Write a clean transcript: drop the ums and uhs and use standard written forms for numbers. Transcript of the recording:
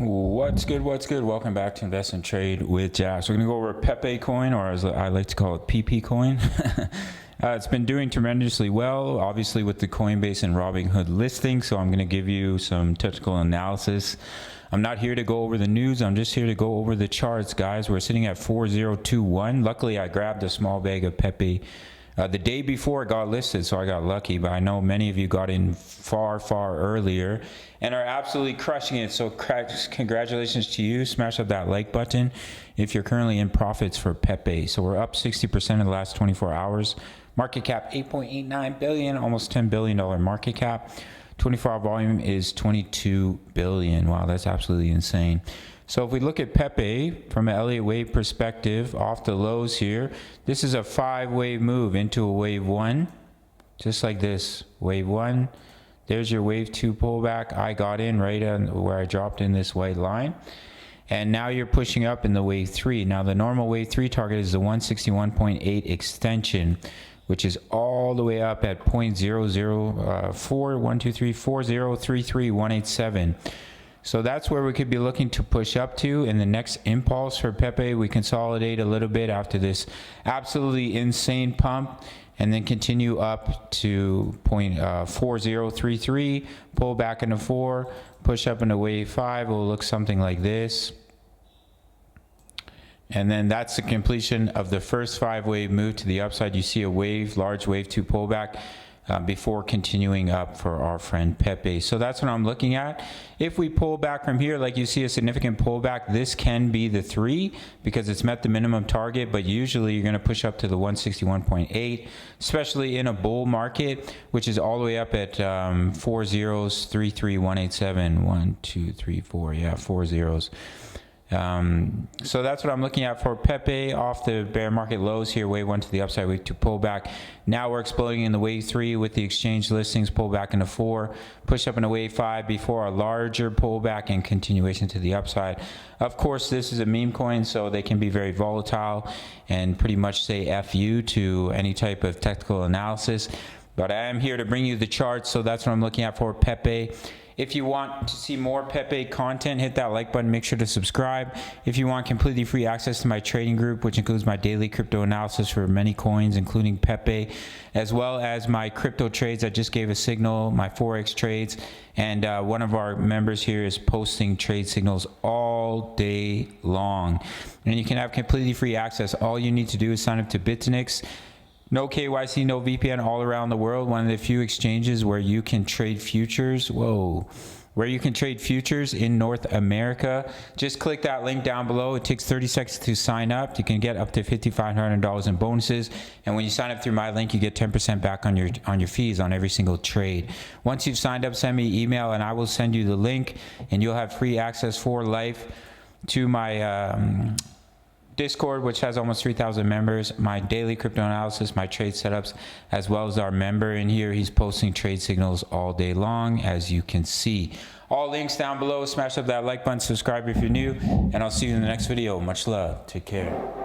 What's good? What's good? Welcome back to Invest and Trade with Jax. We're going to go over Pepe coin, or as I like to call it, PP coin. It's been doing tremendously well, obviously with the Coinbase and Robinhood listing. So I'm going to give you some technical analysis. I'm not here to go over the news. I'm just here to go over the charts, guys. We're sitting at 4021. Luckily, I grabbed a small bag of Pepe the day before it got listed, so I got lucky. But I know many of you got in far earlier and are absolutely crushing it. So congratulations to you. Smash up that like button if you're currently in profits for Pepe. So we're up 60% in the last 24 hours. Market cap 8.89 billion, almost $10 billion market cap. 24-hour volume is 22 billion. Wow, that's absolutely insane. So if we look at Pepe from an Elliott wave perspective, off the lows here, this is a 5-wave move into a wave 1, just like this. Wave 1, there's your wave 2 pullback. I got in right on where I dropped in this white line. And now you're pushing up in the wave 3. Now the normal wave 3 target is the 161.8 extension, which is all the way up at 0.0041234033,187. So that's where we could be looking to push up to. In the next impulse for Pepe, we consolidate a little bit after this absolutely insane pump, and then continue up to 0.4033, pull back into 4, push up into wave 5. It will look something like this. And then that's the completion of the first 5-wave move to the upside. You see a wave, large wave 2 pullback before continuing up for our friend Pepe. So that's what I'm looking at. If we pull back from here, like you see a significant pullback, this can be the 3 because it's met the minimum target, but usually you're going to push up to the 161.8, especially in a bull market, which is all the way up at 4 zeros, 33187, 1, 2, 3, 4, yeah, 4 zeros. So that's what I'm looking at for Pepe off the bear market lows here, wave 1 to the upside, wave 2 pullback. Now we're exploding in the wave 3 with the exchange listings, pull back into 4, push up into wave 5 before a larger pullback and continuation to the upside. Of course, this is a meme coin, so they can be very volatile and pretty much say F you to any type of technical analysis. But I am here to bring you the charts, so that's what I'm looking at for Pepe. If you want to see more Pepe content, hit that like button. Make sure to subscribe. If you want completely free access to my trading group, which includes my daily crypto analysis for many coins, including Pepe, as well as my crypto trades, I just gave a signal, my Forex trades. And one of our members here is posting trade signals all day long. And you can have completely free access. All you need to do is sign up to Bitnix. No KYC, no VPN, all around the world. One of the few exchanges where you can trade futures. Where you can trade futures in North America. Just click that link down below. It takes 30 seconds to sign up. You can get up to $5,500 in bonuses. And when you sign up through my link, you get 10% back on your fees on every single trade. Once you've signed up, send me an email and I will send you the link, and you'll have free access for life to my Discord, which has almost 3,000 members, my daily crypto analysis, my trade setups, as well as our member in here. He's posting trade signals all day long, as you can see. All links down below. Smash up that like button, subscribe if you're new, and I'll see you in the next video. Much love. Take care.